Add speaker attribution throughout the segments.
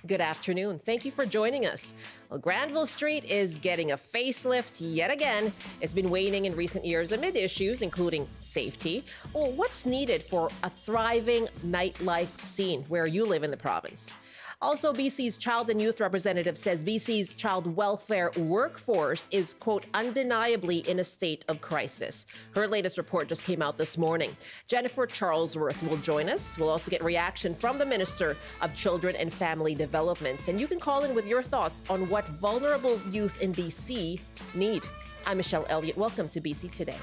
Speaker 1: Good afternoon. Thank you for joining us. Well, Granville Street is getting a facelift yet again. It's been waning in recent years amid issues including safety. Well, what's needed for a thriving nightlife scene where you live in the province? Also, BC's Child and Youth Representative says BC's child welfare workforce is, quote, undeniably in a state of crisis. Her latest report just came out this morning. Jennifer Charlesworth will join us. We'll also get reaction from the Minister of Children and Family Development. And you can call in with your thoughts on what vulnerable youth in BC need. I'm Michelle Elliott. Welcome to BC Today.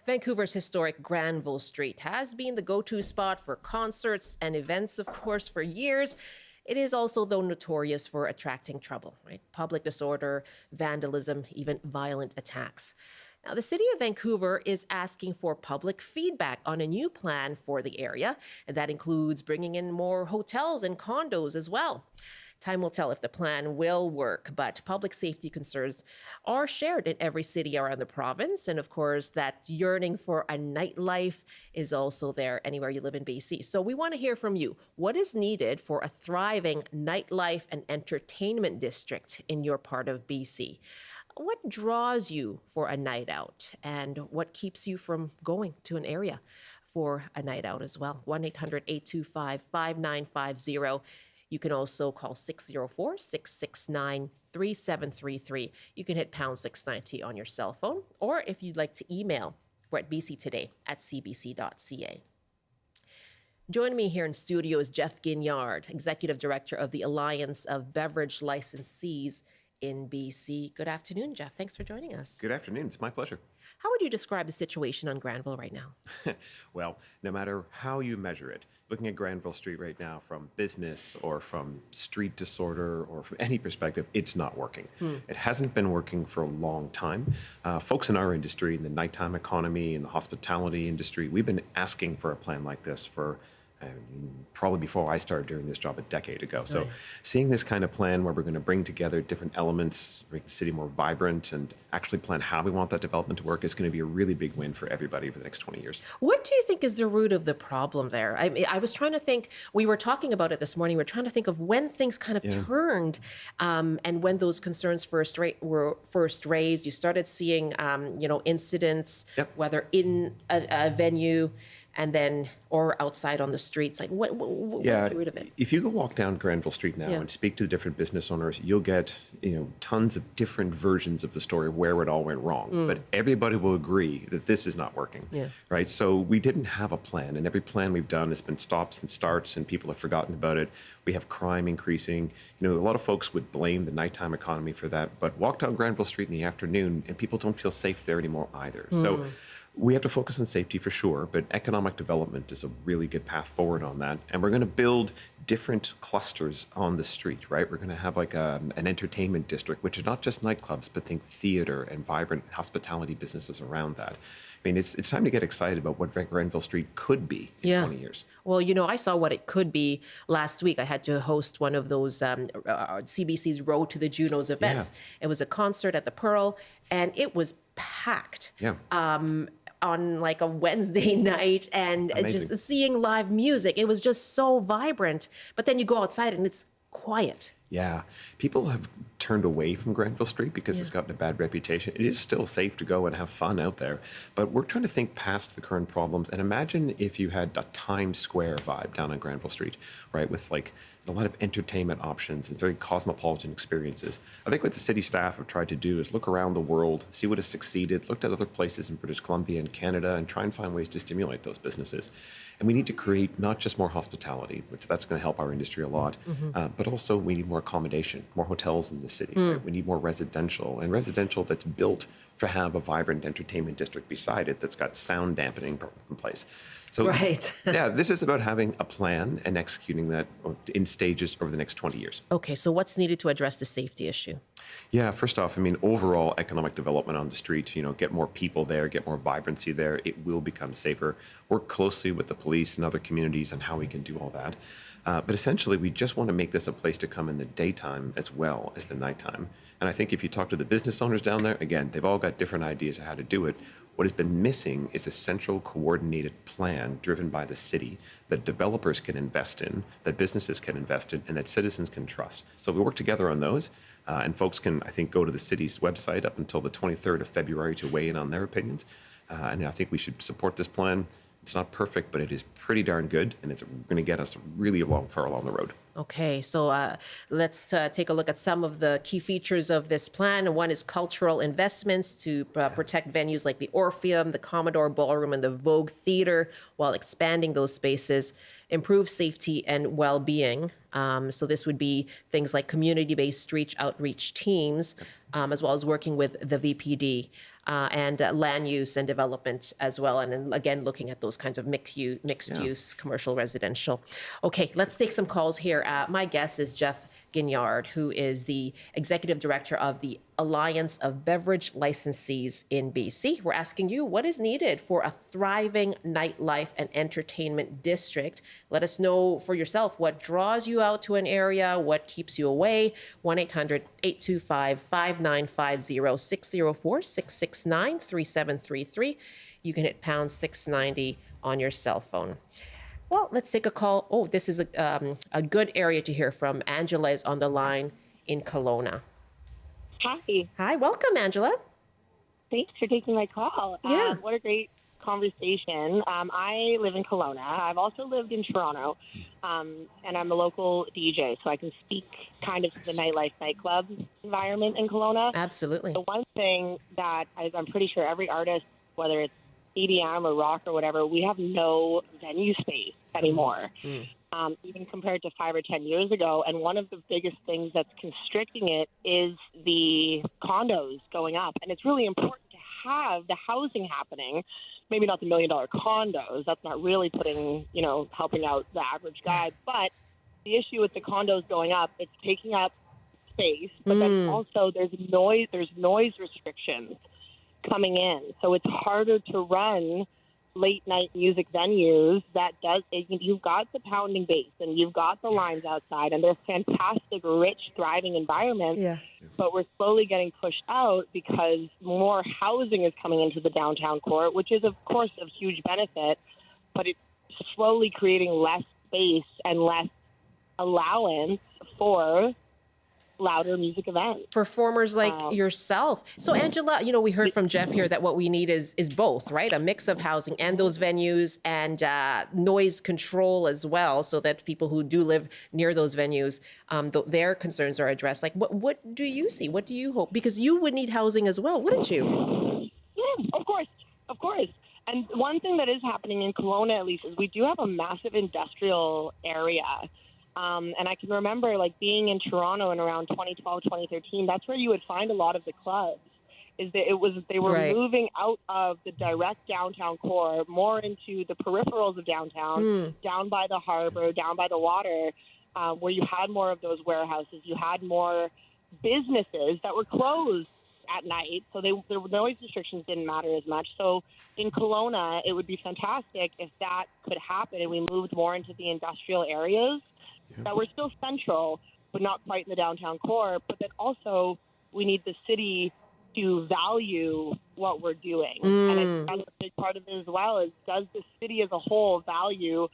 Speaker 1: Vancouver's historic Granville Street has been the go-to spot for concerts and events, of course, for years. It is also, though, notorious for attracting trouble, right? Public disorder, vandalism, even violent attacks. Now, the city of Vancouver is asking for public feedback on a new plan for the area, and that includes bringing in more hotels and condos as well. Time will tell if the plan will work, but public safety concerns are shared in every city around the province. And of course, that yearning for a nightlife is also there anywhere you live in BC. So we want to hear from you. What is needed for a thriving nightlife and entertainment district in your part of BC? What draws you for a night out, and what keeps you from going to an area for a night out as well? 1-800-825-5950. You can also call 604-669-3733. You can hit pound 690 on your cell phone, or if you'd like to email, we're at bctoday@cbc.ca. Joining me here in studio is Jeff Ginyard, Executive Director of the Alliance of Beverage Licensees in BC. Good afternoon, Jeff. Thanks for joining us.
Speaker 2: Good afternoon. It's my pleasure.
Speaker 1: How would you describe the situation on Granville right now?
Speaker 2: Well, no matter how you measure it, looking at Granville Street right now from business or from street disorder or from any perspective, it's not working. It hasn't been working for a long time. Folks in our industry, in the nighttime economy, in the hospitality industry, we've been asking for a plan like this for probably before I started doing this job a decade ago. So
Speaker 1: Right.
Speaker 2: seeing this kind of plan where we're going to bring together different elements, make the city more vibrant, and actually plan how we want that development to work is going to be a really big win for everybody over the next 20 years.
Speaker 1: What do you think is the root of the problem there? I was trying to think, we were talking about it this morning, we are trying to think of when things kind of turned and when those concerns were first raised. You started seeing, incidents, whether in a venue and then or outside on the streets. Like what's the root of it?
Speaker 2: If you go walk down Granville Street now and speak to the different business owners, you'll get tons of different versions of the story of where it all went wrong. But everybody will agree that this is not working, right? So we didn't have a plan, and every plan we've done has been stops and starts, and people have forgotten about it. We have crime increasing. A lot of folks would blame the nighttime economy for that, but walk down Granville Street in the afternoon, and people don't feel safe there anymore either. So we have to focus on safety for sure, but economic development is a really good path forward on that. And we're going to build different clusters on the street, right? We're going to have like an entertainment district, which is not just nightclubs, but think theater and vibrant hospitality businesses around that. I mean, it's time to get excited about what Granville Street could be in 20 years.
Speaker 1: Well, I saw what it could be last week. I had to host one of those CBC's Road to the Junos events. It was a concert at the Pearl, and it was packed. On like a Wednesday night, and just seeing live music. It was just so vibrant. But then you go outside and it's quiet.
Speaker 2: Yeah, people have turned away from Granville Street because it's gotten a bad reputation. It is still safe to go and have fun out there, but we're trying to think past the current problems and imagine if you had a Times Square vibe down on Granville Street, right, with like a lot of entertainment options and very cosmopolitan experiences. I think what the city staff have tried to do is look around the world, see what has succeeded, looked at other places in British Columbia and Canada, and try and find ways to stimulate those businesses. And we need to create not just more hospitality, which that's going to help our industry a lot, but also we need more accommodation, more hotels in the city. Right? We need more residential, and residential that's built to have a vibrant entertainment district beside it that's got sound dampening in place. So this is about having a plan and executing that in stages over the next 20 years.
Speaker 1: Okay, so what's needed to address the safety issue?
Speaker 2: Yeah, first off, I mean, overall economic development on the street, get more people there, get more vibrancy there, it will become safer. Work closely with the police and other communities on how we can do all that. But essentially, we just want to make this a place to come in the daytime as well as the nighttime. And I think if you talk to the business owners down there, again, they've all got different ideas of how to do it. What has been missing is a central coordinated plan driven by the city that developers can invest in, that businesses can invest in, and that citizens can trust. So we work together on those, and folks can, I think, go to the city's website up until the 23rd of February to weigh in on their opinions. And I think we should support this plan. It's not perfect, but it is pretty darn good, and it's going to get us really far along the road.
Speaker 1: Okay, so let's take a look at some of the key features of this plan. One is cultural investments to protect venues like the Orpheum, the Commodore Ballroom, and the Vogue Theatre while expanding those spaces, improve safety and well-being. So this would be things like community-based street outreach teams, as well as working with the VPD. And land use and development as well. And then again, looking at those kinds of mixed use, commercial, residential. Okay, let's take some calls here. My guest is Jeff Gignard, who is the executive director of the Alliance of Beverage Licensees in BC. We're asking you, what is needed for a thriving nightlife and entertainment district? Let us know for yourself what draws you out to an area, what keeps you away. 1-800-825-5950, 604-669-3733. You can hit pound 690 on your cell phone. Well, let's take a call. Oh, this is a good area to hear from. Angela is on the line in Kelowna.
Speaker 3: Hi.
Speaker 1: Hi, welcome, Angela.
Speaker 3: Thanks for taking my call.
Speaker 1: Yeah.
Speaker 3: What a great conversation. I live in Kelowna. I've also lived in Toronto, and I'm a local DJ, so I can speak kind of to the nightlife nightclub environment in Kelowna.
Speaker 1: Absolutely.
Speaker 3: The one thing that I'm pretty sure every artist, whether it's EDM or rock or whatever, we have no venue space anymore, even compared to 5 or 10 years ago. And one of the biggest things that's constricting it is the condos going up. And it's really important to have the housing happening, maybe not the $1 million condos. That's not really helping out the average guy. But the issue with the condos going up, it's taking up space, but then also there's noise restrictions coming in. So it's harder to run late night music venues you've got the pounding bass and you've got the lines outside and they're fantastic, rich, thriving environments.
Speaker 1: Yeah.
Speaker 3: But we're slowly getting pushed out because more housing is coming into the downtown core, which is of course of huge benefit, but it's slowly creating less space and less allowance for louder music events.
Speaker 1: Performers like yourself. So Angela, we heard from Jeff here that what we need is both, right? A mix of housing and those venues and noise control as well, so that people who do live near those venues, their concerns are addressed. Like, what do you see? What do you hope? Because you would need housing as well, wouldn't you?
Speaker 3: Yeah, of course. And one thing that is happening in Kelowna, at least, is we do have a massive industrial area. And I can remember being in Toronto in around 2012, 2013, that's where you would find a lot of the clubs. They were
Speaker 1: Right.
Speaker 3: moving out of the direct downtown core, more into the peripherals of downtown, down by the harbor, down by the water, where you had more of those warehouses. You had more businesses that were closed at night, so the noise restrictions didn't matter as much. So in Kelowna, it would be fantastic if that could happen and we moved more into the industrial areas that were still central, but not quite in the downtown core. But then also we need the city to value what we're doing. And that's a big part of it as well, is does the city as a whole value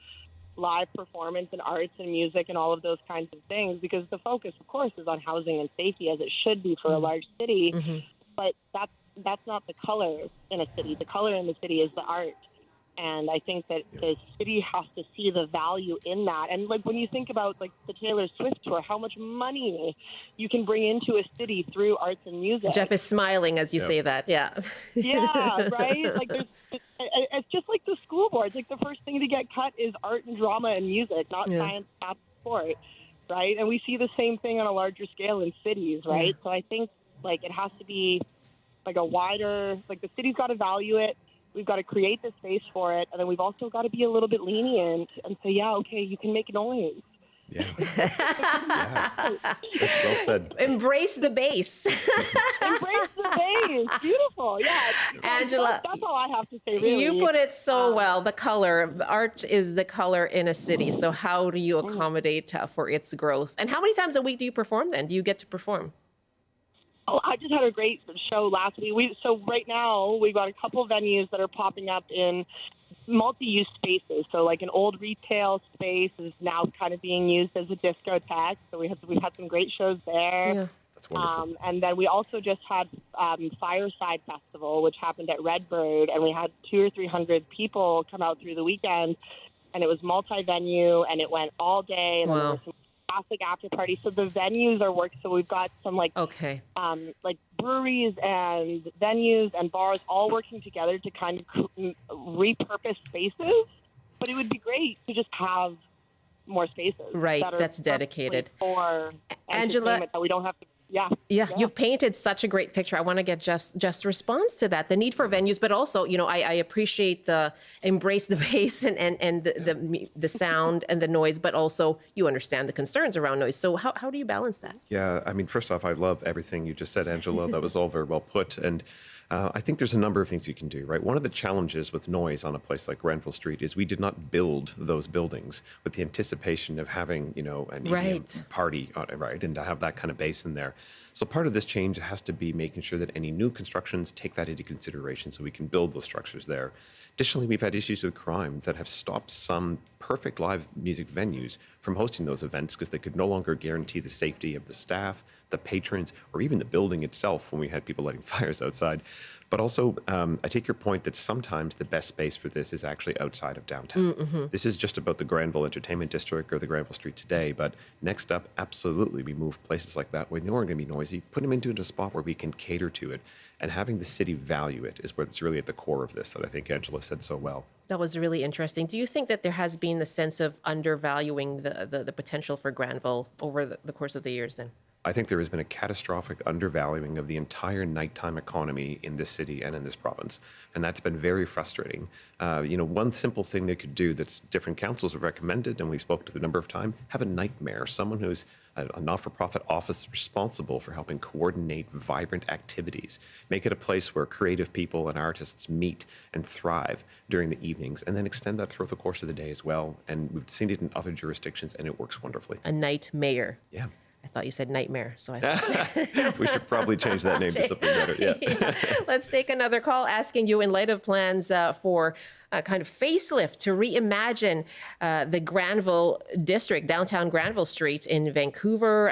Speaker 3: live performance and arts and music and all of those kinds of things? Because the focus, of course, is on housing and safety, as it should be for a large city. But that's not the color in a city. The color in the city is the art. And I think that the city has to see the value in that. And when you think about the Taylor Swift tour, how much money you can bring into a city through arts and music.
Speaker 1: Jeff is smiling as you say that. Yeah.
Speaker 3: Yeah, right? It's just like the school boards. The first thing to get cut is art and drama and music, not science, math, sport, right? And we see the same thing on a larger scale in cities, right? So I think it has to be a wider, the city's got to value it. We've got to create the space for it, and then we've also got to be a little bit lenient and say, you can make noise.
Speaker 2: Yeah. That's well said.
Speaker 1: Embrace the bass.
Speaker 3: Embrace the bass. Beautiful. Yeah.
Speaker 1: Angela,
Speaker 3: that's all I have to say, really.
Speaker 1: You put it so well. The color. Art is the color in a city. So how do you accommodate for its growth? And how many times a week do you perform then? Do you get to perform?
Speaker 3: Oh, I just had a great show last week. So right now we've got a couple venues that are popping up in multi-use spaces. So like an old retail space is now kind of being used as a discotheque. So we've had some great shows there.
Speaker 1: Yeah.
Speaker 2: That's wonderful.
Speaker 3: And then we also just had Fireside Festival, which happened at Redbird, and we had 200 or 300 people come out through the weekend, and it was multi-venue, and it went all day, and then there
Speaker 1: Wow.
Speaker 3: was some classic after party. So the venues are working. So we've got some like breweries and venues and bars all working together to kind of repurpose spaces. But it would be great to just have more spaces.
Speaker 1: Right,
Speaker 3: that are
Speaker 1: that's dedicated.
Speaker 3: for
Speaker 1: Angela,
Speaker 3: entertainment that we don't have to.
Speaker 1: Yeah, you've painted such a great picture. I want to get Jeff's response to that. The need for venues, but also, I appreciate the embrace the bass and the sound and the noise, but also you understand the concerns around noise. So how do you balance that?
Speaker 2: Yeah, I mean, first off, I love everything you just said, Angela. That was all very well put. And I think there's a number of things you can do, right? One of the challenges with noise on a place like Granville Street is we did not build those buildings with the anticipation of having, an EDM party on it, right? And to have that kind of bass in there. So part of this change has to be making sure that any new constructions take that into consideration so we can build those structures there. Additionally, we've had issues with crime that have stopped some perfect live music venues from hosting those events because they could no longer guarantee the safety of the staff, the patrons, or even the building itself when we had people lighting fires outside. But also, I take your point that sometimes the best space for this is actually outside of downtown. Mm-hmm. This is just about the Granville Entertainment District or the Granville Street today, but next up, absolutely, we move places like that where they aren't going to be noisy, put them into a spot where we can cater to it, and having the city value it is what's really at the core of this that I think Angela said so well.
Speaker 1: That was really interesting. Do you think that there has been the sense of undervaluing the potential for Granville over the course of the years then?
Speaker 2: I think there has been a catastrophic undervaluing of the entire nighttime economy in this city and in this province. And that's been very frustrating. One simple thing they could do that's different councils have recommended, and we've spoken to the number of times, have a nightmare, someone who's a not-for-profit office responsible for helping coordinate vibrant activities, make it a place where creative people and artists meet and thrive during the evenings, and then extend that throughout the course of the day as well. And we've seen it in other jurisdictions, and it works wonderfully.
Speaker 1: A night mayor.
Speaker 2: Yeah.
Speaker 1: I thought you said nightmare, so I thought
Speaker 2: we should probably change that name to something better. Yeah.
Speaker 1: Let's take another call asking you, in light of plans for a kind of facelift to reimagine the Granville district, downtown Granville Street in Vancouver.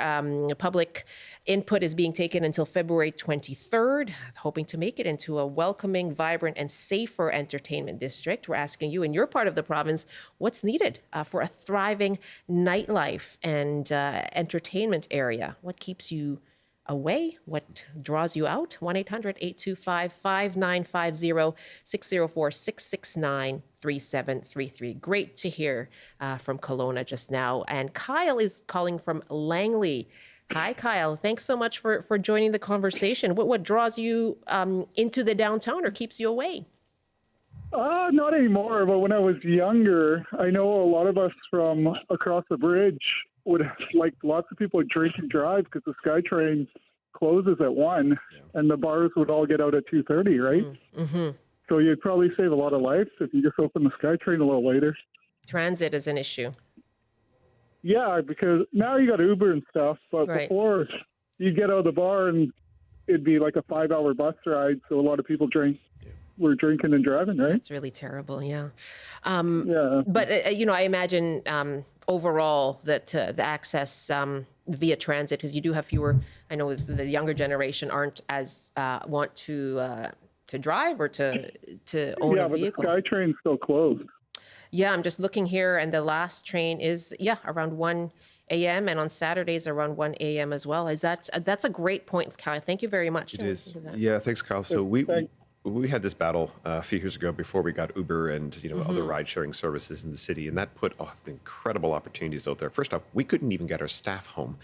Speaker 1: Public input is being taken until February 23rd, hoping to make it into a welcoming, vibrant, and safer entertainment district. We're asking you, in your part of the province, what's needed for a thriving nightlife and entertainment area? What keeps you away? What draws you out? 1-800-825-5950, 604-669-3733. Great to hear from Kelowna just now. And Kyle is calling from Langley. Hi, Kyle. Thanks so much for joining the conversation. What draws you into the downtown or keeps you away?
Speaker 4: Not anymore, but when I was younger, I know a lot of us from across the bridge would lots of people would drink and drive because the SkyTrain closes at 1, and the bars would all get out at 2:30, right?
Speaker 1: Mm-hmm.
Speaker 4: So you'd probably save a lot of lives if you just open the SkyTrain a little later.
Speaker 1: Transit is an issue.
Speaker 4: Yeah, because now you got Uber and stuff, but before you'd get out of the bar and it'd be like a 5-hour bus ride, so a lot of people were drinking and driving, right?
Speaker 1: That's really terrible, yeah. But, I imagine overall that the access via transit, because you do have fewer, I know the younger generation aren't as want to drive or to own a vehicle.
Speaker 4: Yeah, but the SkyTrain's still closed.
Speaker 1: Yeah, I'm just looking here, and the last train is, around 1 a.m., and on Saturdays around 1 a.m. as well. That's a great point, Kyle. Thank you very much.
Speaker 2: It is. Yeah, thanks, Kyle. So we had this battle a few years ago before we got Uber and other ride-sharing services in the city, and that put incredible opportunities out there. First off, we couldn't even get our staff home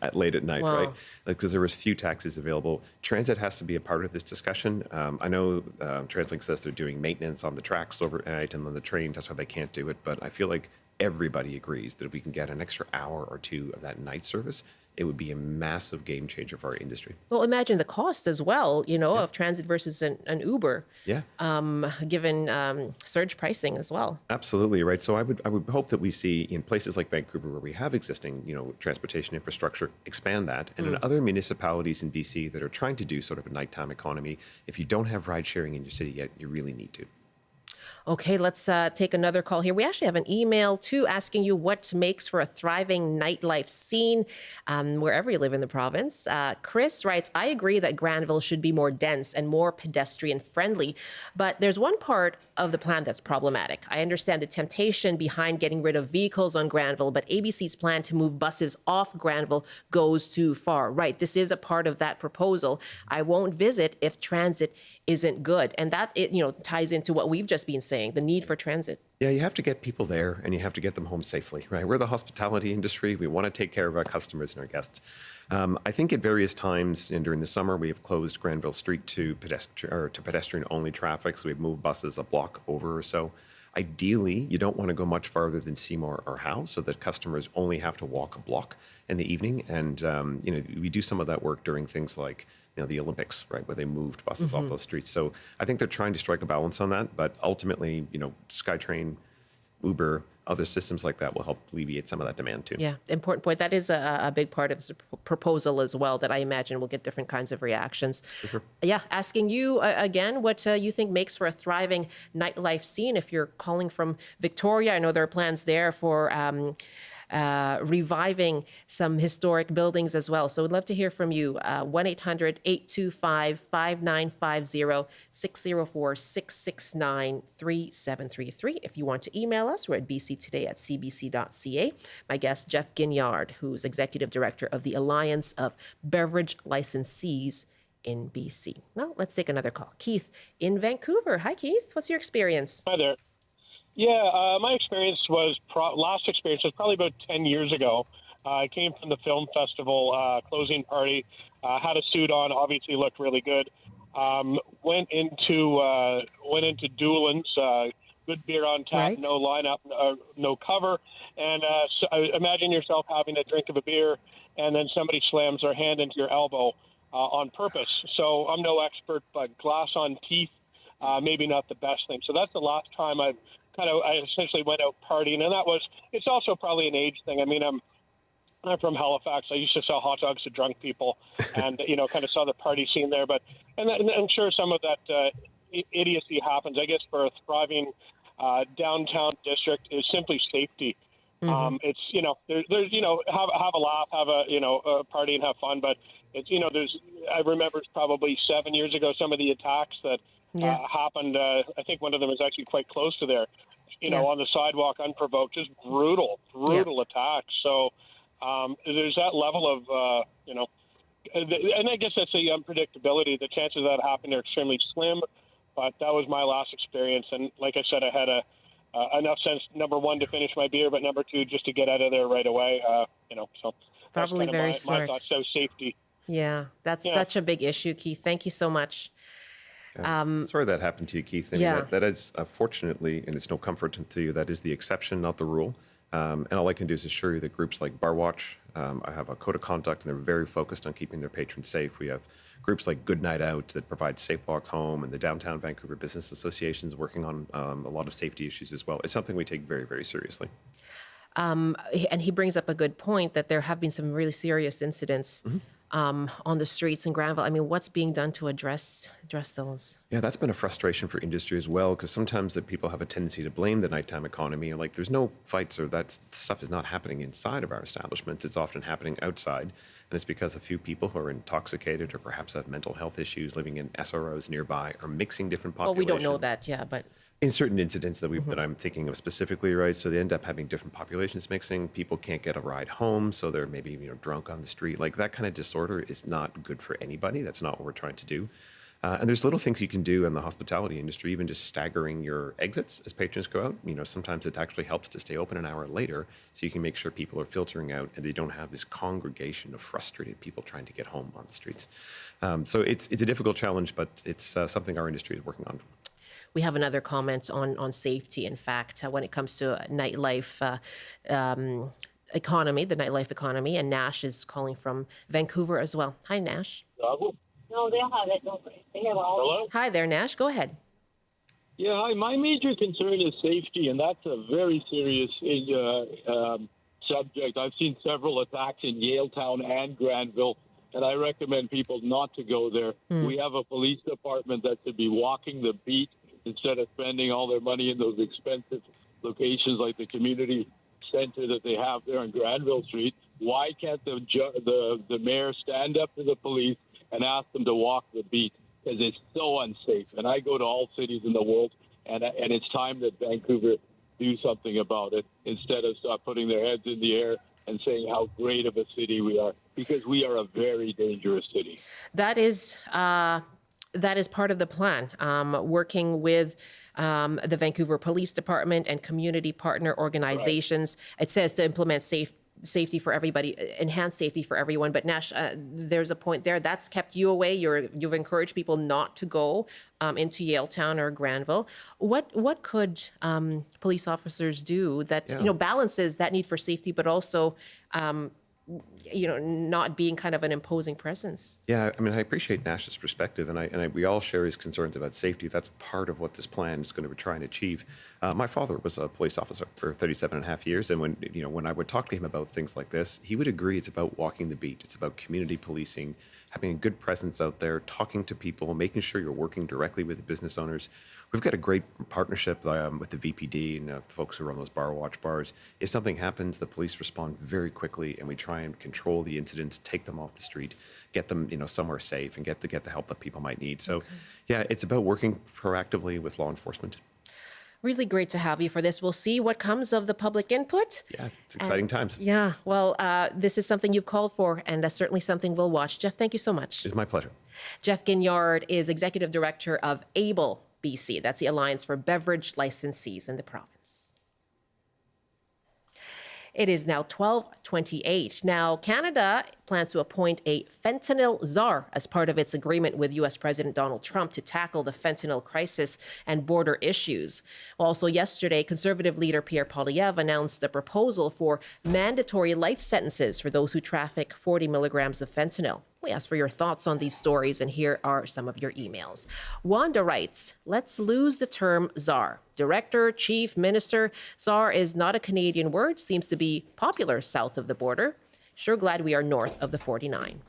Speaker 2: at late at night, right? Because there was few taxis available. Transit has to be a part of this discussion. I know TransLink says they're doing maintenance on the tracks overnight and on the trains. That's why they can't do it. But I feel like everybody agrees that if we can get an extra hour or two of that night service, it would be a massive game changer for our industry.
Speaker 1: Well, imagine the cost as well, of transit versus an Uber.
Speaker 2: Yeah.
Speaker 1: Given surge pricing as well.
Speaker 2: Absolutely, right. So I would hope that we see in places like Vancouver where we have existing, transportation infrastructure, expand that. And in other municipalities in BC that are trying to do sort of a nighttime economy, if you don't have ride sharing in your city yet, you really need to.
Speaker 1: Okay, let's take another call here. We actually have an email too asking you what makes for a thriving nightlife scene wherever you live in the province. Chris writes, I agree that Granville should be more dense and more pedestrian friendly, but there's one part of the plan that's problematic. I understand the temptation behind getting rid of vehicles on Granville, but ABC's plan to move buses off Granville goes too far. Right, this is a part of that proposal. I won't visit if transit isn't good. And that, ties into what we've just been saying, the need for transit.
Speaker 2: Yeah, you have to get people there and you have to get them home safely, right? We're the hospitality industry. We want to take care of our customers and our guests. I think at various times and during the summer, we have closed Granville Street to pedestrian-only traffic. So we've moved buses a block over or so. Ideally, you don't want to go much farther than Seymour or Howe so that customers only have to walk a block in the evening. And, we do some of that work during things like, the Olympics, right, where they moved buses off those streets. So I think they're trying to strike a balance on that. But ultimately, SkyTrain, Uber, other systems like that will help alleviate some of that demand too.
Speaker 1: Yeah, important point. That is a big part of the proposal as well that I imagine will get different kinds of reactions.
Speaker 2: For sure.
Speaker 1: Yeah, asking you again what you think makes for a thriving nightlife scene. If you're calling from Victoria, I know there are plans there for reviving some historic buildings as well. So we'd love to hear from you. 1-800-825-5950, 604-669-3733. If you want to email us, we're at bctoday@cbc.ca. My guest, Jeff Ginyard, who's Executive Director of the Alliance of Beverage Licensees in BC. Well, let's take another call. Keith in Vancouver. Hi, Keith. What's your experience?
Speaker 5: Hi there. Yeah, my last experience was probably about 10 years ago. I came from the film festival closing party, had a suit on, obviously looked really good. Went into Doolin's, good beer on tap,
Speaker 1: Right.
Speaker 5: no lineup, no cover. And so imagine yourself having a drink of a beer and then somebody slams their hand into your elbow on purpose. So I'm no expert, but glass on teeth, maybe not the best thing. So that's the last time I essentially went out partying, and it's also probably an age thing. I mean, I'm from Halifax. I used to sell hot dogs to drunk people, and kind of saw the party scene there. But and I'm sure some of that idiocy happens. I guess for a thriving downtown district is simply safety. It's there's have a laugh, have a party and have fun, but it's I remember probably 7 years ago some of the attacks that happened. I think one of them was actually quite close to there, on the sidewalk, unprovoked, just brutal attacks. So there's that level of, and I guess that's the unpredictability. The chances of that happening are extremely slim, but that was my last experience. And like I said, I had enough sense, number one, to finish my beer, but number two, just to get out of there right away. So
Speaker 1: Probably
Speaker 5: that's
Speaker 1: very
Speaker 5: my
Speaker 1: smart.
Speaker 5: thoughts. So safety.
Speaker 1: Yeah, that's such a big issue, Keith. Thank you so much.
Speaker 2: Sorry that happened to you, Keith. And
Speaker 1: Yeah.
Speaker 2: that is, fortunately, and it's no comfort to you, that is the exception, not the rule. And all I can do is assure you that groups like Bar Watch, I have a code of conduct, and they're very focused on keeping their patrons safe. We have groups like Good Night Out that provide safe walks home, and the Downtown Vancouver Business Association is working on a lot of safety issues as well. It's something we take very, very seriously.
Speaker 1: And he brings up a good point that there have been some really serious incidents on the streets in Granville. I mean, what's being done to address those?
Speaker 2: Yeah, that's been a frustration for industry as well, because sometimes that people have a tendency to blame the nighttime economy. And like, there's no fights or that stuff is not happening inside of our establishments. It's often happening outside. And it's because a few people who are intoxicated or perhaps have mental health issues living in SROs nearby are mixing different
Speaker 1: Well,
Speaker 2: populations.
Speaker 1: we don't know that, but
Speaker 2: In certain incidents that I'm thinking of specifically, right? So they end up having different populations mixing. People can't get a ride home, so they're maybe drunk on the street. Like, that kind of disorder is not good for anybody. That's not what we're trying to do. And there's little things you can do in the hospitality industry, even just staggering your exits as patrons go out. Sometimes it actually helps to stay open an hour later, so you can make sure people are filtering out and they don't have this congregation of frustrated people trying to get home on the streets. So it's a difficult challenge, but it's something our industry is working on.
Speaker 1: we have another comment on safety. In fact, when it comes to nightlife, economy, the nightlife economy. And Nash is calling from Vancouver as well. Hi, Nash.
Speaker 6: No, they'll have it. No, they have all.
Speaker 5: Hello?
Speaker 1: Hi there, Nash. Go ahead.
Speaker 7: Yeah, hi. My major concern is safety, and that's a very serious subject. I've seen several attacks in Yaletown and Granville, and I recommend people not to go there. We have a police department that should be walking the beat instead of spending all their money in those expensive locations like the community center that they have there on Granville Street. Why can't the mayor stand up to the police and ask them to walk the beat? Because it's so unsafe. And I go to all cities in the world, and it's time that Vancouver do something about it instead of stop putting their heads in the air and saying how great of a city we are, because we are a very dangerous city.
Speaker 1: That is part of the plan, working with the Vancouver Police Department and community partner organizations. Right. It says to implement safety for everybody, enhance safety for everyone. But Nash, there's a point there that's kept you away. You've encouraged people not to go into Yaletown or Granville. What could police officers do that balances that need for safety, but also not being kind of an imposing presence?
Speaker 2: Yeah, I mean, I appreciate Nash's perspective, and we all share his concerns about safety. That's part of what this plan is going to try and achieve. My father was a police officer for 37 and a half years, and when I would talk to him about things like this, he would agree it's about walking the beat. It's about community policing, having a good presence out there, talking to people, making sure you're working directly with the business owners. We've got a great partnership with the VPD and the folks who run those bar watch bars. If something happens, the police respond very quickly, and we try and control the incidents, take them off the street, get them somewhere safe, and get the help that people might need. So, yeah, it's about working proactively with law enforcement.
Speaker 1: Really great to have you for this. We'll see what comes of the public input.
Speaker 2: Yeah, it's exciting times.
Speaker 1: Yeah, well, this is something you've called for, and certainly something we'll watch. Jeff, thank you so much.
Speaker 2: It's my pleasure.
Speaker 1: Jeff Ginyard is Executive Director of ABLE B.C. That's the Alliance for Beverage Licensees in the province. It is now 12:28. Now, Canada plans to appoint a fentanyl czar as part of its agreement with U.S. President Donald Trump to tackle the fentanyl crisis and border issues. Also yesterday, Conservative leader Pierre Poilievre announced a proposal for mandatory life sentences for those who traffic 40 milligrams of fentanyl. We asked for your thoughts on these stories, and here are some of your emails. Wanda writes, let's lose the term czar. Director, chief, minister. Czar is not a Canadian word, seems to be popular south of the border. Sure glad we are north of the 49.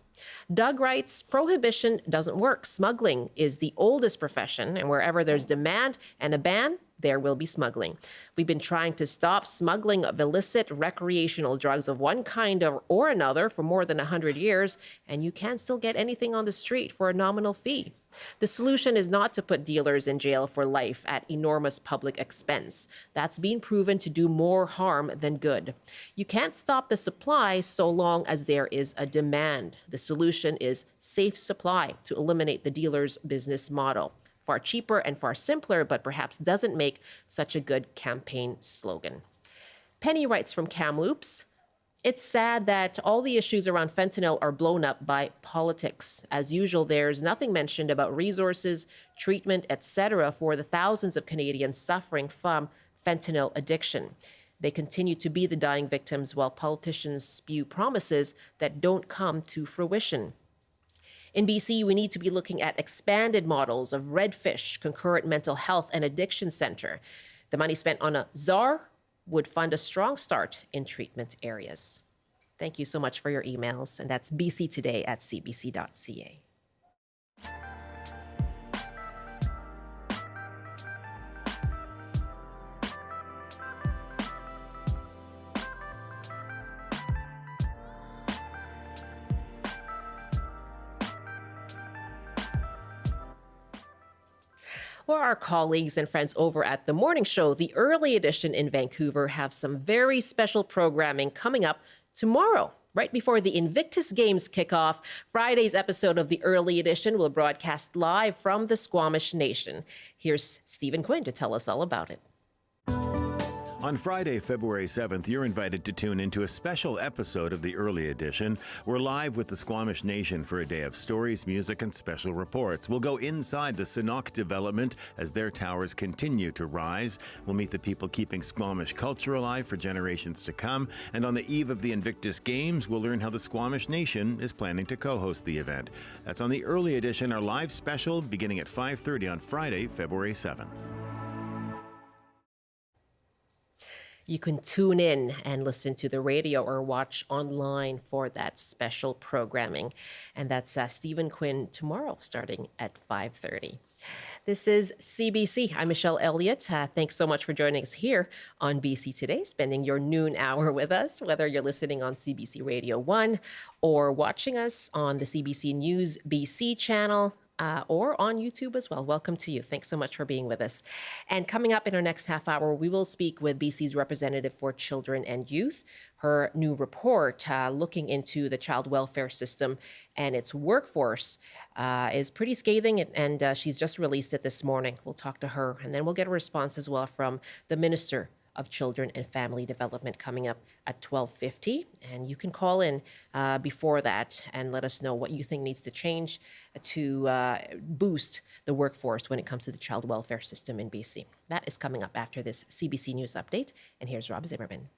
Speaker 1: Doug writes, prohibition doesn't work. Smuggling is the oldest profession, and wherever there's demand and a ban, there will be smuggling. We've been trying to stop smuggling of illicit recreational drugs of one kind or another for more than 100 years, and you can still get anything on the street for a nominal fee. The solution is not to put dealers in jail for life at enormous public expense. That's been proven to do more harm than good. You can't stop the supply so long as there is a demand. The solution is safe supply to eliminate the dealer's business model. Far cheaper and far simpler, but perhaps doesn't make such a good campaign slogan. Penny writes from Kamloops, it's sad that all the issues around fentanyl are blown up by politics. As usual, there's nothing mentioned about resources, treatment, etc. for the thousands of Canadians suffering from fentanyl addiction. They continue to be the dying victims while politicians spew promises that don't come to fruition. In BC, we need to be looking at expanded models of Redfish, Concurrent Mental Health and Addiction Center. The money spent on a czar would fund a strong start in treatment areas. Thank you so much for your emails, and that's bctoday@cbc.ca. Well, our colleagues and friends over at The Morning Show, the Early Edition in Vancouver, have some very special programming coming up tomorrow, right before the Invictus Games kickoff. Friday's episode of the Early Edition will broadcast live from the Squamish Nation. Here's Stephen Quinn to tell us all about it.
Speaker 8: On Friday, February 7th, you're invited to tune into a special episode of the Early Edition. We're live with the Squamish Nation for a day of stories, music, and special reports. We'll go inside the Sinnock development as their towers continue to rise. We'll meet the people keeping Squamish culture alive for generations to come. And on the eve of the Invictus Games, we'll learn how the Squamish Nation is planning to co-host the event. That's on the Early Edition, our live special, beginning at 5:30 on Friday, February 7th.
Speaker 1: You can tune in and listen to the radio or watch online for that special programming. And that's Stephen Quinn tomorrow starting at 5:30. This is CBC. I'm Michelle Elliott. Thanks so much for joining us here on BC Today, spending your noon hour with us, whether you're listening on CBC Radio 1 or watching us on the CBC News BC channel. Or on YouTube as well. Welcome to you. Thanks so much for being with us. And coming up in our next half hour, we will speak with BC's representative for children and youth. Her new report looking into the child welfare system and its workforce is pretty scathing, and she's just released it this morning. We'll talk to her, and then we'll get a response as well from the Minister of Children and Family Development coming up at 12:50. And you can call in before that and let us know what you think needs to change to boost the workforce when it comes to the child welfare system in BC. That is coming up after this CBC News update. And here's Rob Zimmerman.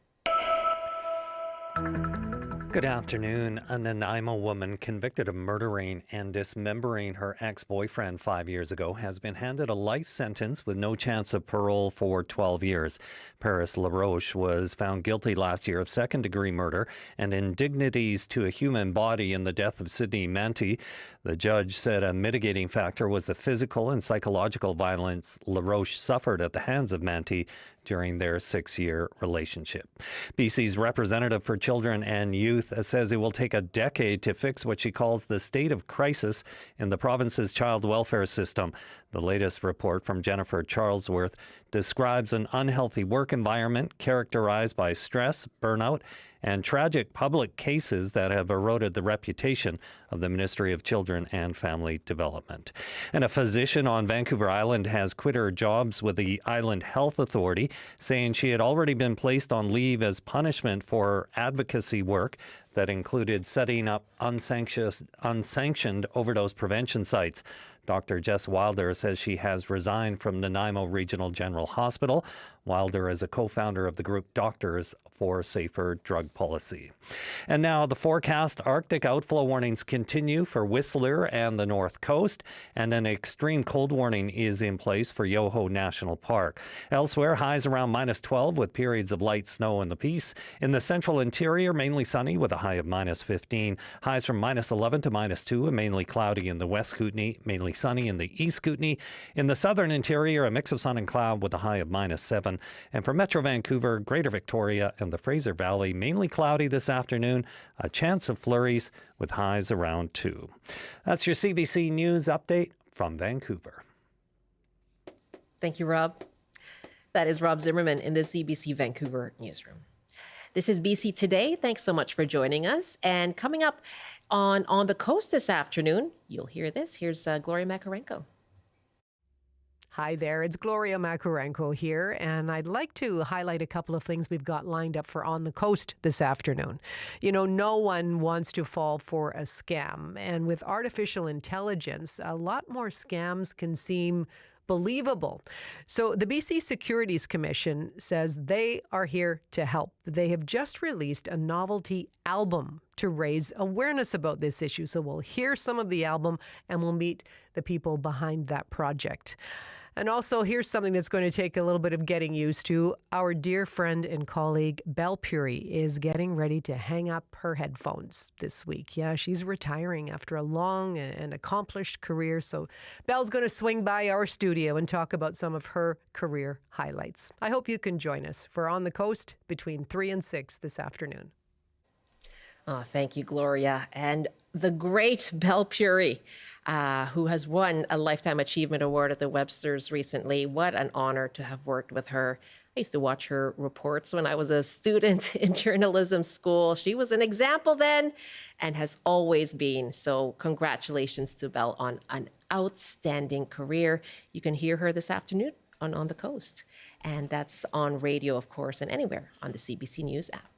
Speaker 9: Good afternoon. A Nanaimo woman convicted of murdering and dismembering her ex-boyfriend 5 years ago has been handed a life sentence with no chance of parole for 12 years. Paris LaRoche was found guilty last year of second-degree murder and indignities to a human body in the death of Sydney Manti. The judge said a mitigating factor was the physical and psychological violence LaRoche suffered at the hands of Manti during their 6-year relationship. BC's representative for children and youth says it will take a decade to fix what she calls the state of crisis in the province's child welfare system. The latest report from Jennifer Charlesworth describes an unhealthy work environment characterized by stress, burnout, and tragic public cases that have eroded the reputation of the Ministry of Children and Family Development. And a physician on Vancouver Island has quit her jobs with the Island Health Authority, saying she had already been placed on leave as punishment for advocacy work that included setting up unsanctioned overdose prevention sites. Dr. Jess Wilder says she has resigned from Nanaimo Regional General Hospital. Wilder is a co-founder of the group Doctors for Safer Drug Policy. And now the forecast: Arctic outflow warnings continue for Whistler and the North Coast, and an extreme cold warning is in place for Yoho National Park. Elsewhere, highs around -12 with periods of light snow in the Peace. In the central interior, mainly sunny with a high of -15. Highs from -11 to -2 and mainly cloudy in the West Kootenay, mainly sunny in the East Kootenay. In the southern interior, a mix of sun and cloud with a high of -7. And for Metro Vancouver, Greater Victoria, and the Fraser Valley, mainly cloudy this afternoon, a chance of flurries with highs around 2. That's your CBC News update from Vancouver.
Speaker 1: Thank you, Rob. That is Rob Zimmerman in the CBC Vancouver newsroom. This is BC Today. Thanks so much for joining us. And coming up on the coast this afternoon, you'll hear this. Here's Gloria Makarenko.
Speaker 10: Hi there, it's Gloria Makarenko here, and I'd like to highlight a couple of things we've got lined up for On the Coast this afternoon. You know, no one wants to fall for a scam, and with artificial intelligence, a lot more scams can seem believable. So the BC Securities Commission says they are here to help. They have just released a novelty album to raise awareness about this issue. So we'll hear some of the album and we'll meet the people behind that project. And also, here's something that's going to take a little bit of getting used to. Our dear friend and colleague, Belle Puri, is getting ready to hang up her headphones this week. Yeah, she's retiring after a long and accomplished career. So Belle's going to swing by our studio and talk about some of her career highlights. I hope you can join us for On the Coast between 3 and 6 this afternoon.
Speaker 1: Oh, thank you, Gloria. And the great Belle Puri, who has won a Lifetime Achievement Award at the Websters recently. What an honor to have worked with her. I used to watch her reports when I was a student in journalism school. She was an example then and has always been. So congratulations to Belle on an outstanding career. You can hear her this afternoon on the coast. And that's on radio, of course, and anywhere on the CBC News app.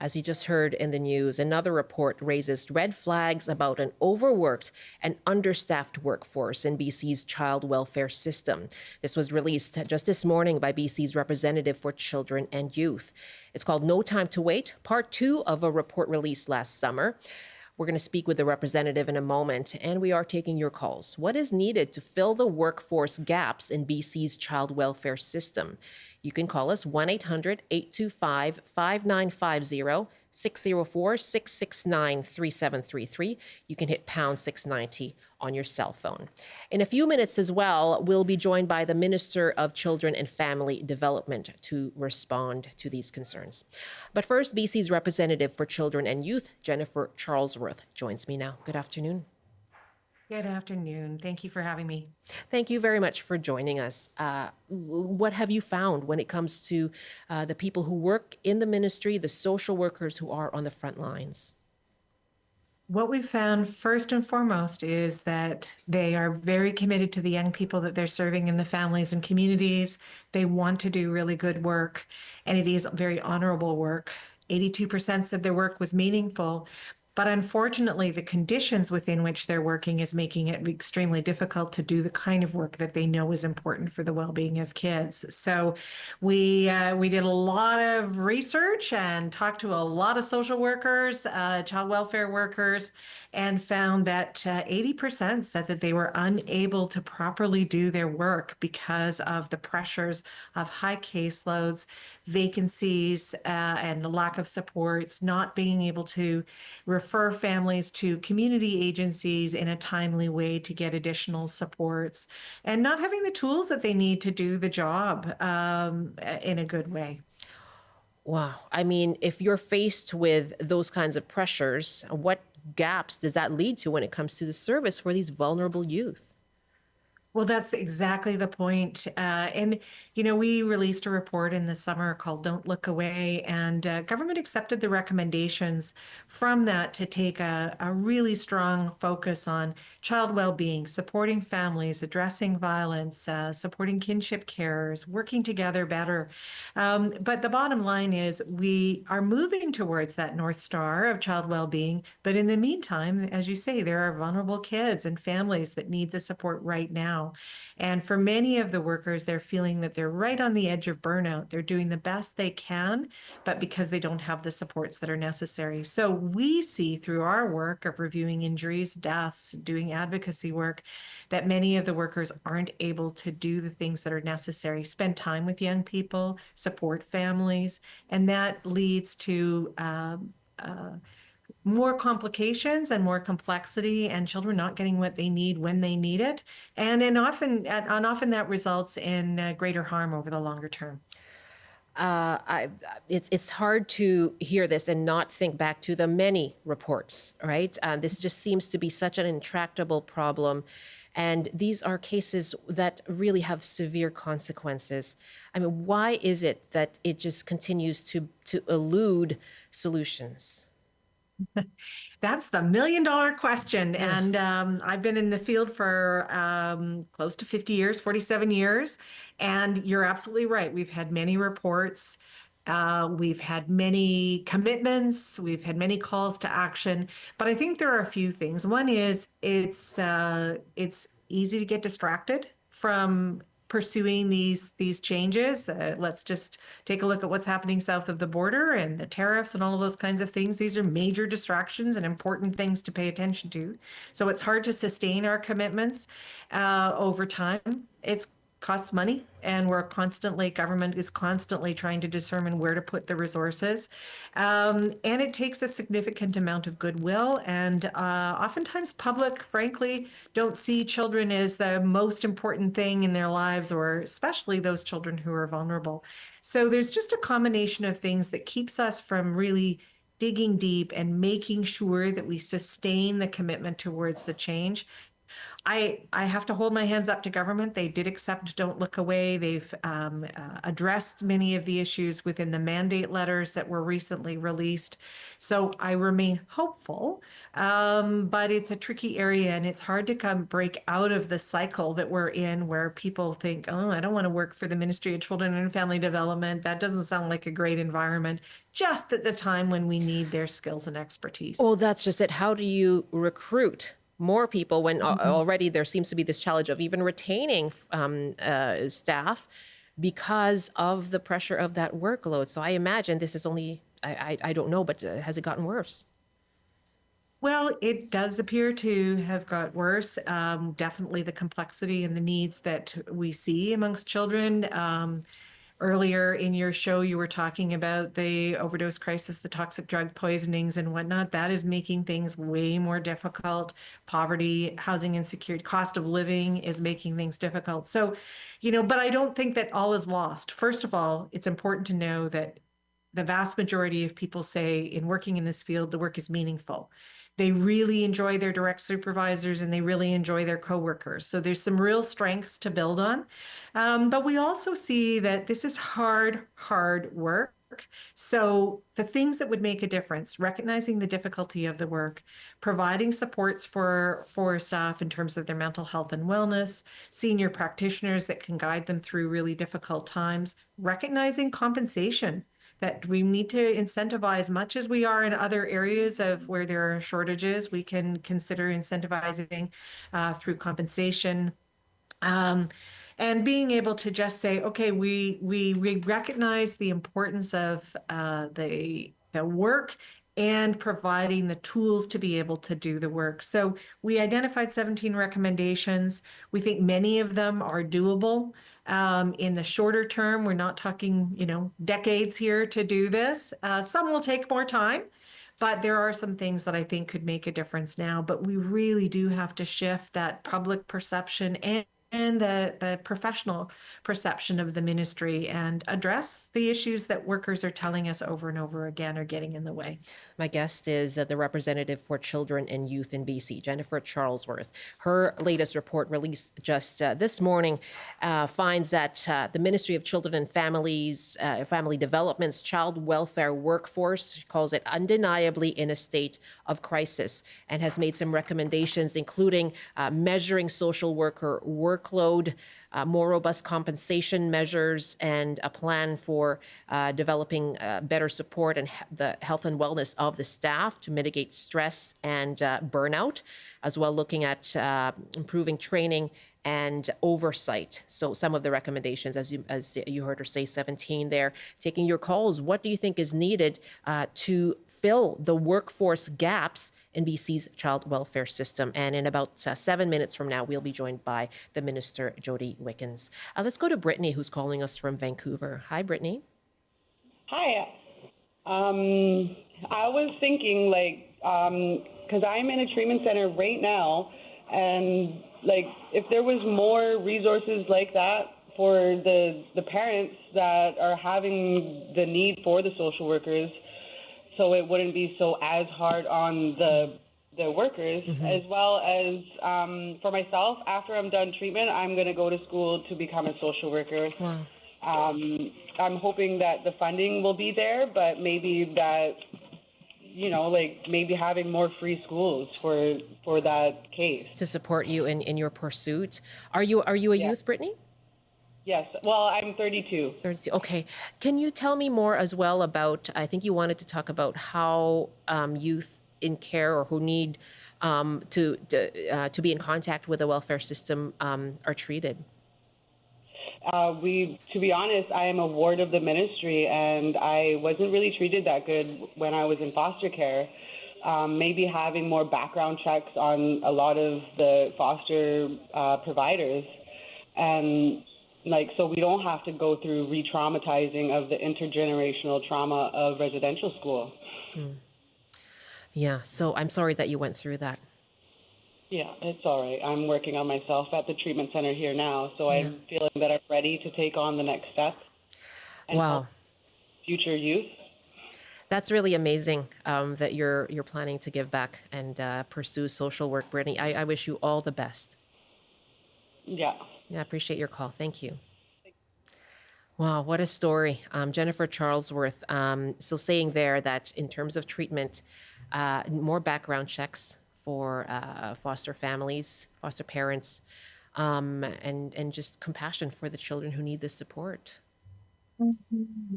Speaker 1: As you just heard in the news, another report raises red flags about an overworked and understaffed workforce in BC's child welfare system. This was released just this morning by BC's representative for children and youth. It's called No Time to Wait, part 2 of a report released last summer. We're going to speak with the representative in a moment, and we are taking your calls. What is needed to fill the workforce gaps in BC's child welfare system? You can call us 1-800-825-5950, 604-669-3733. You can hit pound 690 on your cell phone. In a few minutes as well, we'll be joined by the Minister of Children and Family Development to respond to these concerns. But first, BC's representative for children and youth, Jennifer Charlesworth, joins me now. Good afternoon.
Speaker 11: Good afternoon. Thank you for having me.
Speaker 1: Thank you very much for joining us. What have you found when it comes to the people who work in the ministry, the social workers who are on the front lines?
Speaker 11: What we've found first and foremost is that they are very committed to the young people that they're serving in the families and communities. They want to do really good work, and it is very honorable work. 82% said their work was meaningful. But unfortunately, the conditions within which they're working is making it extremely difficult to do the kind of work that they know is important for the well-being of kids. So we did a lot of research and talked to a lot of social workers, child welfare workers, and found that 80% said that they were unable to properly do their work because of the pressures of high caseloads, vacancies, and lack of supports, not being able to refer families to community agencies in a timely way to get additional supports, and not having the tools that they need to do the job in a good way.
Speaker 1: Wow. I mean, if you're faced with those kinds of pressures, what gaps does that lead to when it comes to the service for these vulnerable youth?
Speaker 11: Well, that's exactly the point. We released a report in the summer called Don't Look Away, and government accepted the recommendations from that to take a really strong focus on child well-being, supporting families, addressing violence, supporting kinship carers, working together better. But the bottom line is we are moving towards that North Star of child well-being. But in the meantime, as you say, there are vulnerable kids and families that need the support right now. And for many of the workers, they're feeling that they're right on the edge of burnout. They're doing the best they can, but because they don't have the supports that are necessary. So we see through our work of reviewing injuries, deaths, doing advocacy work, that many of the workers aren't able to do the things that are necessary, spend time with young people, support families, and that leads to more complications and more complexity, and children not getting what they need when they need it. And often that results in greater harm over the longer term.
Speaker 1: It's hard to hear this and not think back to the many reports, right? This just seems to be such an intractable problem. And these are cases that really have severe consequences. I mean, why is it that it just continues to elude solutions?
Speaker 11: That's the million-dollar question. And I've been in the field for close to 50 years, 47 years. And you're absolutely right. We've had many reports. We've had many commitments. We've had many calls to action. But I think there are a few things. One is it's easy to get distracted from pursuing these changes. Let's just take a look at what's happening south of the border and the tariffs and all of those kinds of things. These are major distractions and important things to pay attention to. So it's hard to sustain our commitments over time. It's costs money, and government is constantly trying to determine where to put the resources. And it takes a significant amount of goodwill, and oftentimes public, frankly, don't see children as the most important thing in their lives, or especially those children who are vulnerable. So there's just a combination of things that keeps us from really digging deep and making sure that we sustain the commitment towards the change. I have to hold my hands up to government. They did accept Don't Look Away. They've addressed many of the issues within the mandate letters that were recently released. So I remain hopeful, but it's a tricky area, and it's hard to break out of the cycle that we're in, where people think, oh, I don't want to work for the Ministry of Children and Family Development. That doesn't sound like a great environment, just at the time when we need their skills and expertise.
Speaker 1: Oh, that's just it. How do you recruit more people when already there seems to be this challenge of even retaining staff because of the pressure of that workload? So I imagine this is only, I don't know, but has it gotten worse?
Speaker 11: Well, it does appear to have got worse. Definitely the complexity and the needs that we see amongst children. Earlier in your show, you were talking about the overdose crisis, the toxic drug poisonings and whatnot. That is making things way more difficult. Poverty, housing insecurity, cost of living is making things difficult. So, but I don't think that all is lost. First of all, it's important to know that the vast majority of people say in working in this field, the work is meaningful. They really enjoy their direct supervisors, and they really enjoy their coworkers. So there's some real strengths to build on. But we also see that this is hard work. So the things that would make a difference, recognizing the difficulty of the work, providing supports for staff in terms of their mental health and wellness, senior practitioners that can guide them through really difficult times, recognizing compensation, that we need to incentivize, much as we are in other areas of where there are shortages. We can consider incentivizing through compensation. And being able to just say, okay, we recognize the importance of the work and providing the tools to be able to do the work. So we identified 17 recommendations. We think many of them are doable. In the shorter term, we're not talking, decades here to do this. Some will take more time, but there are some things that I think could make a difference now. But we really do have to shift that public perception and the professional perception of the ministry, and address the issues that workers are telling us over and over again are getting in the way.
Speaker 1: My guest is the representative for children and youth in BC, Jennifer Charlesworth. Her latest report, released just this morning, finds that the Ministry of Children and Family Development's child welfare workforce, she calls it undeniably in a state of crisis, and has made some recommendations, including measuring social worker workload, more robust compensation measures, and a plan for developing better support and the health and wellness of the staff to mitigate stress and burnout, as well looking at improving training and oversight. So some of the recommendations, as you heard her say, 17 there. Taking your calls, what do you think is needed to fill the workforce gaps in BC's child welfare system? And in about 7 minutes from now, we'll be joined by the Minister, Jodie Wickens. Let's go to Brittany, who's calling us from Vancouver. Hi, Brittany.
Speaker 12: Hi. I was thinking, because I'm in a treatment center right now, and if there was more resources like that for the parents that are having the need for the social workers, so it wouldn't be so as hard on the workers, as well as for myself. After I'm done treatment, I'm going to go to school to become a social worker.
Speaker 1: Wow.
Speaker 12: I'm hoping that the funding will be there, but maybe that, maybe having more free schools for that case.
Speaker 1: To support you in your pursuit. Are you a youth, Brittany?
Speaker 12: Yes. Well, I'm 32.
Speaker 1: 32. Okay. Can you tell me more as well about, I think you wanted to talk about how youth in care or who need to be in contact with the welfare system are treated?
Speaker 12: To be honest, I am a ward of the ministry, and I wasn't really treated that good when I was in foster care. Maybe having more background checks on a lot of the foster providers, and like, so we don't have to go through re-traumatizing of the intergenerational trauma of residential school.
Speaker 1: Yeah, so I'm sorry that you went through that.
Speaker 12: Yeah, it's all right. I'm working on myself at the treatment center here now, so I'm feeling that I'm ready to take on the next step and help future youth.
Speaker 1: That's really amazing that you're planning to give back and pursue social work, Brittany. I wish you all the best.
Speaker 12: Yeah.
Speaker 1: Yeah, I appreciate your call. Thank you. Wow, what a story. Jennifer Charlesworth. So saying there that in terms of treatment, more background checks for foster families, foster parents, and just compassion for the children who need this support.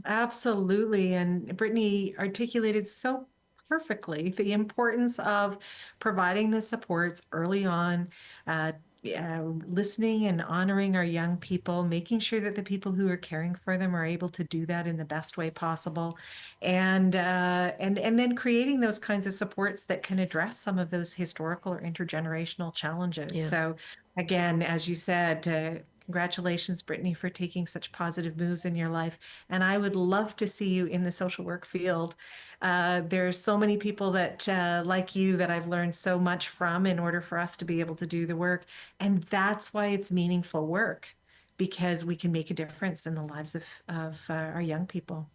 Speaker 11: Absolutely. And Brittany articulated so perfectly the importance of providing the supports early on, listening and honoring our young people, making sure that the people who are caring for them are able to do that in the best way possible, and then creating those kinds of supports that can address some of those historical or intergenerational challenges.
Speaker 1: Yeah.
Speaker 11: So again, as you said, congratulations, Brittany, for taking such positive moves in your life. And I would love to see you in the social work field. There's so many people that, like you, that I've learned so much from in order for us to be able to do the work. And that's why it's meaningful work, because we can make a difference in the lives of our young people.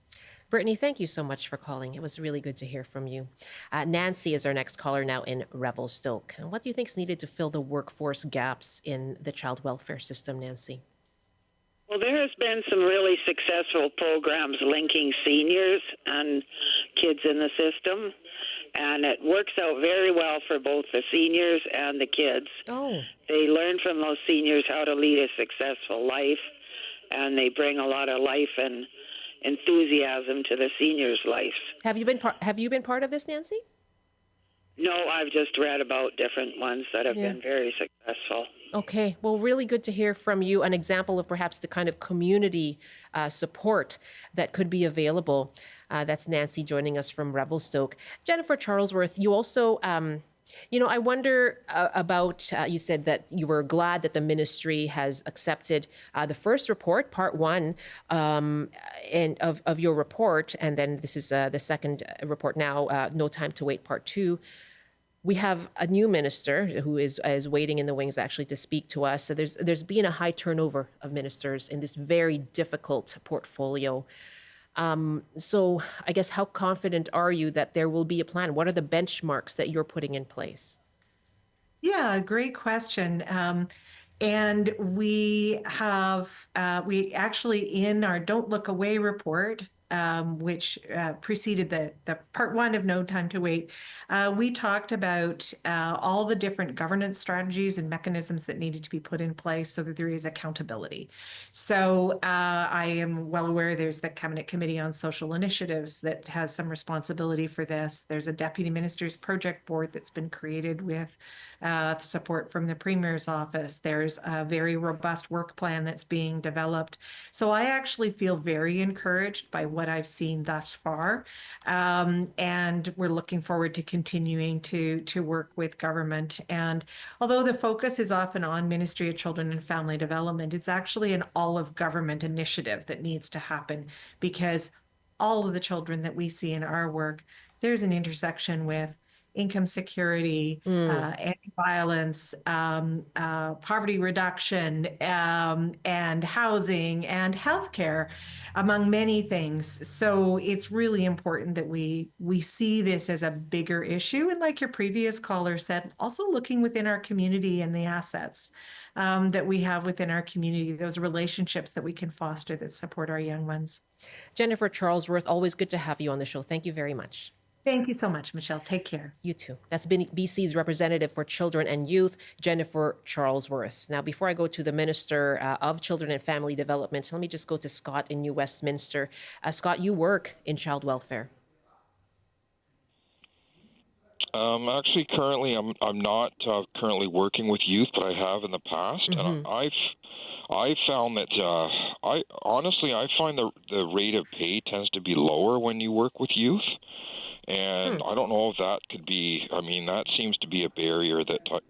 Speaker 1: Brittany, thank you so much for calling. It was really good to hear from you. Nancy is our next caller now in Revelstoke. What do you think is needed to fill the workforce gaps in the child welfare system, Nancy?
Speaker 13: Well, there has been some really successful programs linking seniors and kids in the system, and it works out very well for both the seniors and the kids.
Speaker 1: Oh.
Speaker 13: They learn from those seniors how to lead a successful life, and they bring a lot of life and enthusiasm to the seniors' lives.
Speaker 1: Have you been part of this, Nancy?
Speaker 13: No, I've just read about different ones that have been very successful.
Speaker 1: Okay, well, really good to hear from you. An example of perhaps the kind of community support that could be available. That's Nancy joining us from Revelstoke. Jennifer Charlesworth, you also, I wonder about, you said that you were glad that the ministry has accepted the first report, part one, and of your report, and then this is the second report now, No Time to Wait, part two. We have a new minister who is waiting in the wings actually to speak to us. So there's been a high turnover of ministers in this very difficult portfolio. So I guess how confident are you that there will be a plan? What are the benchmarks that you're putting in place?
Speaker 11: Yeah, great question. And we have, we actually in our Don't Look Away report, which preceded the part one of No Time to Wait, we talked about all the different governance strategies and mechanisms that needed to be put in place so that there is accountability. So I am well aware there's the Cabinet Committee on Social Initiatives that has some responsibility for this. There's a Deputy Minister's Project Board that's been created with support from the Premier's office. There's a very robust work plan that's being developed. So I actually feel very encouraged by what I've seen thus far. And we're looking forward to continuing to work with government. And although the focus is often on Ministry of Children and Family Development, it's actually an all of government initiative that needs to happen, because all of the children that we see in our work, there's an intersection with income security, anti-violence, poverty reduction, and housing and healthcare, among many things. So it's really important that we see this as a bigger issue. And like your previous caller said, also looking within our community and the assets that we have within our community, those relationships that we can foster that support our young ones.
Speaker 1: Jennifer Charlesworth, always good to have you on the show. Thank you very much.
Speaker 11: Thank you so much, Michelle. Take care.
Speaker 1: You too. That's been BC's representative for children and youth, Jennifer Charlesworth. Now, before I go to the Minister of Children and Family Development, let me just go to Scott in New Westminster. Scott, you work in child welfare.
Speaker 14: Actually, currently, I'm not currently working with youth, but I have in the past, and I've found that I find the rate of pay tends to be lower when you work with youth. And I don't know if that could be, that seems to be a barrier that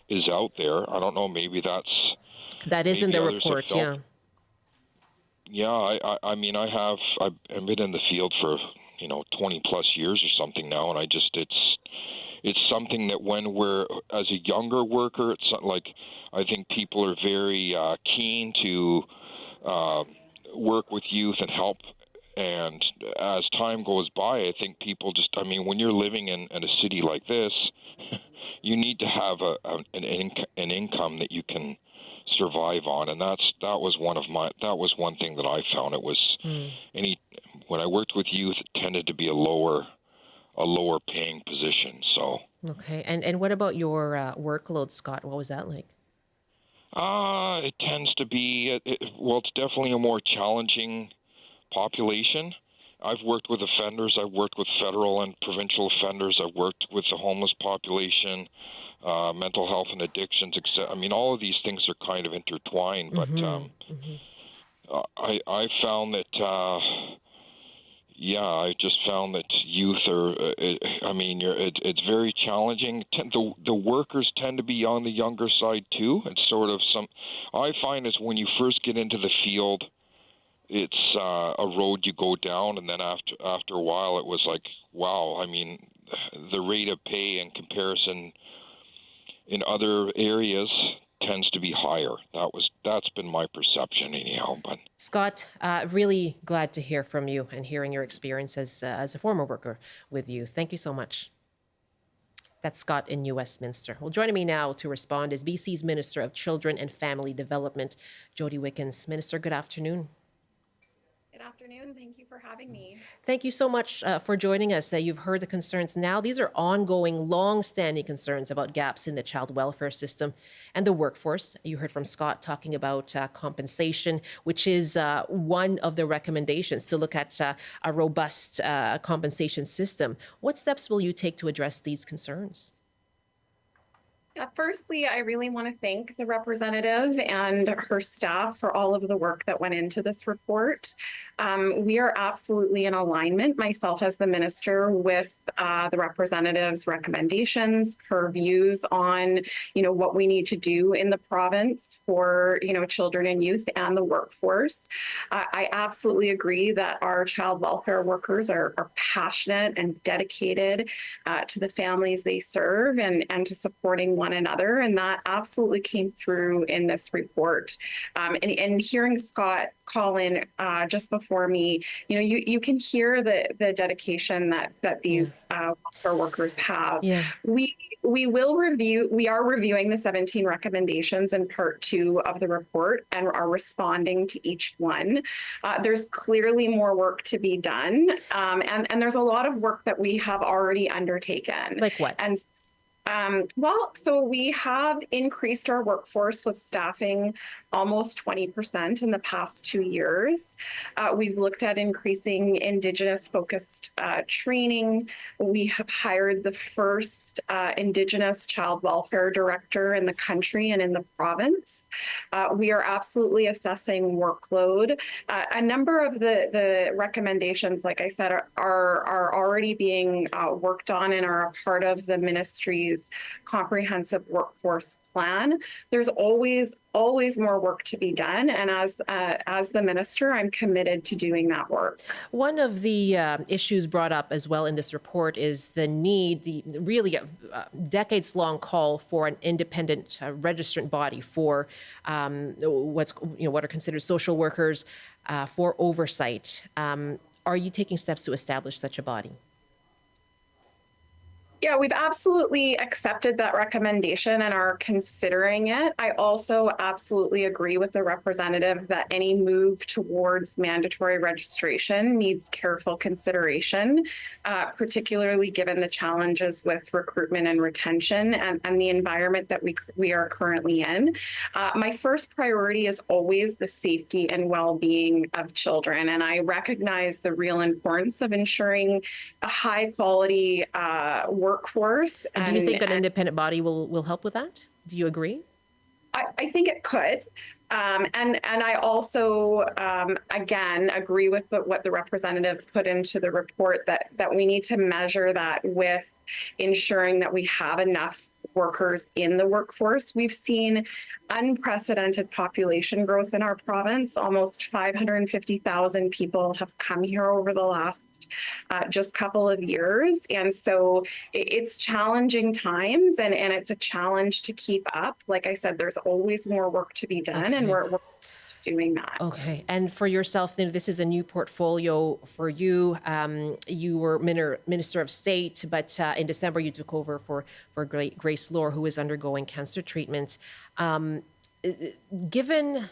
Speaker 14: is out there. I don't know, maybe
Speaker 1: that is in the report, yeah.
Speaker 14: I mean, I've been in the field for 20 plus years or something now, and it's something that when we're as a younger worker, it's like I think people are very keen to work with youth and help. And as time goes by, I think people when you're living in a city like this, you need to have an income that you can survive on, and that was one thing that I found. It was when I worked with youth, it tended to be a lower paying position. So
Speaker 1: okay, and what about your workload, Scott? What was that like?
Speaker 14: It tends to be it's definitely a more challenging population. I've worked with offenders. I've worked with federal and provincial offenders. I've worked with the homeless population, mental health and addictions. I mean, all of these things are kind of intertwined. But I found that, I just found that youth are. It's very challenging. The workers tend to be on the younger side too. It's sort of I find is when you first get into the field, it's a road you go down, and then after a while, it was like, wow. I mean, the rate of pay in comparison in other areas tends to be higher. That's been my perception anyhow. But
Speaker 1: Scott, really glad to hear from you and hearing your experience as a former worker with you. Thank you so much. That's Scott in New Westminster. Well, joining me now to respond is BC's Minister of Children and Family Development, Jodie Wickens. Minister, good afternoon.
Speaker 15: Good afternoon. Thank you for having me.
Speaker 1: Thank you so much for joining us. You've heard the concerns now. These are ongoing, long-standing concerns about gaps in the child welfare system and the workforce. You heard from Scott talking about compensation, which is one of the recommendations to look at a robust compensation system. What steps will you take to address these concerns?
Speaker 15: Firstly, I really want to thank the representative and her staff for all of the work that went into this report. We are absolutely in alignment, myself as the minister, with the representative's recommendations, her views on, what we need to do in the province for, children and youth and the workforce. I absolutely agree that our child welfare workers are passionate and dedicated to the families they serve and to supporting one another, and that absolutely came through in this report. And hearing Scott call in just before me, you can hear the dedication that these welfare workers have. Yeah. We are reviewing the 17 recommendations in part 2 of the report and are responding to each one. There's clearly more work to be done, and there's a lot of work that we have already undertaken.
Speaker 1: Like what?
Speaker 15: And so we have increased our workforce with staffing almost 20% in the past 2 years. We've looked at increasing Indigenous-focused training. We have hired the first Indigenous child welfare director in the country and in the province. We are absolutely assessing workload. A number of the recommendations, like I said, are already being worked on and are a part of the ministry's comprehensive workforce plan. There's always more work to be done, and as the minister, I'm committed to doing that work.
Speaker 1: One of the issues brought up as well in this report is the need, the really decades-long call for an independent registrant body for what are considered social workers for oversight. Are you taking steps to establish such a body?
Speaker 15: Yeah, we've absolutely accepted that recommendation and are considering it. I also absolutely agree with the representative that any move towards mandatory registration needs careful consideration, particularly given the challenges with recruitment and retention and the environment that we are currently in. My first priority is always the safety and well-being of children, and I recognize the real importance of ensuring a high-quality workforce.
Speaker 1: Do you think an independent body will help with that? Do you agree?
Speaker 15: I think it could. And I also, again, agree with what the representative put into the report, that we need to measure that with ensuring that we have enough workers in the workforce. We've seen unprecedented population growth in our province. Almost 550,000 people have come here over the last just couple of years. And so it's challenging times, and it's a challenge to keep up. Like I said, there's always more work to be done, and we're doing that.
Speaker 1: Okay. And for yourself, then, this is a new portfolio for you. You were Minister of State, but in December you took over for Grace Lore, who is undergoing cancer treatment. Given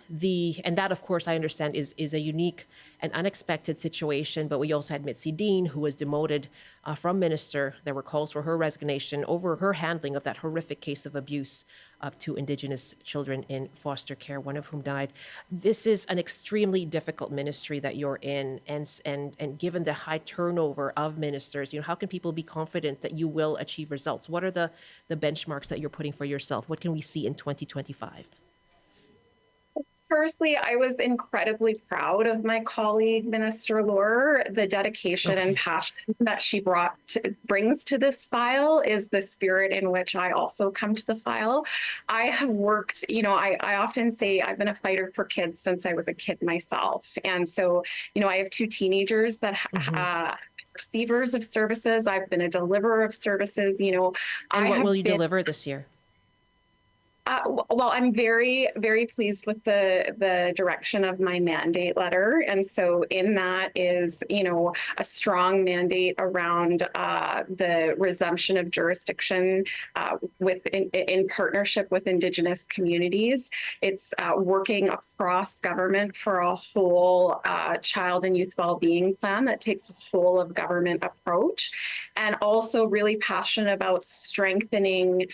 Speaker 1: and that, of course, I understand is a unique and unexpected situation, but we also had Mitzi Dean, who was demoted from minister. There were calls for her resignation over her handling of that horrific case of abuse of 2 Indigenous children in foster care, one of whom died. This is an extremely difficult ministry that you're in, and given the high turnover of ministers, how can people be confident that you will achieve results? What are the benchmarks that you're putting for yourself? What can we see in 2025?
Speaker 15: Firstly, I was incredibly proud of my colleague, Minister Lore. The dedication and passion that she brings to this file is the spirit in which I also come to the file. I have worked, I often say I've been a fighter for kids since I was a kid myself. And so, I have 2 teenagers that receivers of services. I've been a deliverer of services,
Speaker 1: And what will you deliver this year?
Speaker 15: Well, I'm very, very pleased with the direction of my mandate letter. And so in that is, a strong mandate around the resumption of jurisdiction in partnership with Indigenous communities. It's working across government for a whole child and youth well-being plan that takes a whole of government approach, and also really passionate about strengthening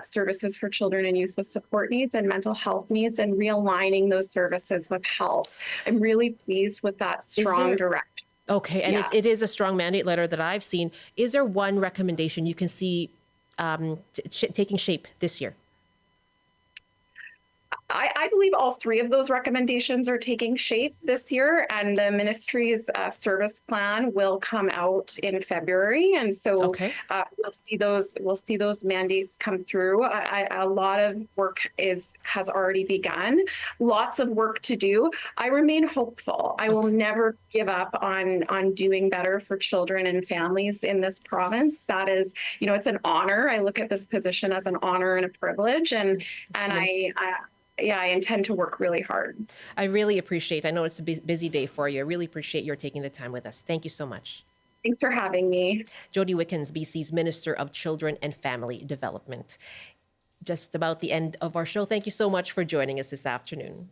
Speaker 15: services for children and youth with support needs and mental health needs, and realigning those services with health. I'm really pleased with that strong direction.
Speaker 1: Okay, and it is a strong mandate letter that I've seen. Is there one recommendation you can see taking shape this year?
Speaker 15: I believe all 3 of those recommendations are taking shape this year, and the ministry's service plan will come out in February, and so we'll see those mandates come through. A lot of work has already begun. Lots of work to do. I remain hopeful. I will never give up on doing better for children and families in this province. That is, it's an honor. I look at this position as an honor and a privilege, and I intend to work really hard.
Speaker 1: I really appreciate, I know it's a busy day for you. I really appreciate your taking the time with us. Thank you so much.
Speaker 15: Thanks for having me.
Speaker 1: Jodie Wickens, BC's Minister of Children and Family Development. Just about the end of our show. Thank you so much for joining us this afternoon.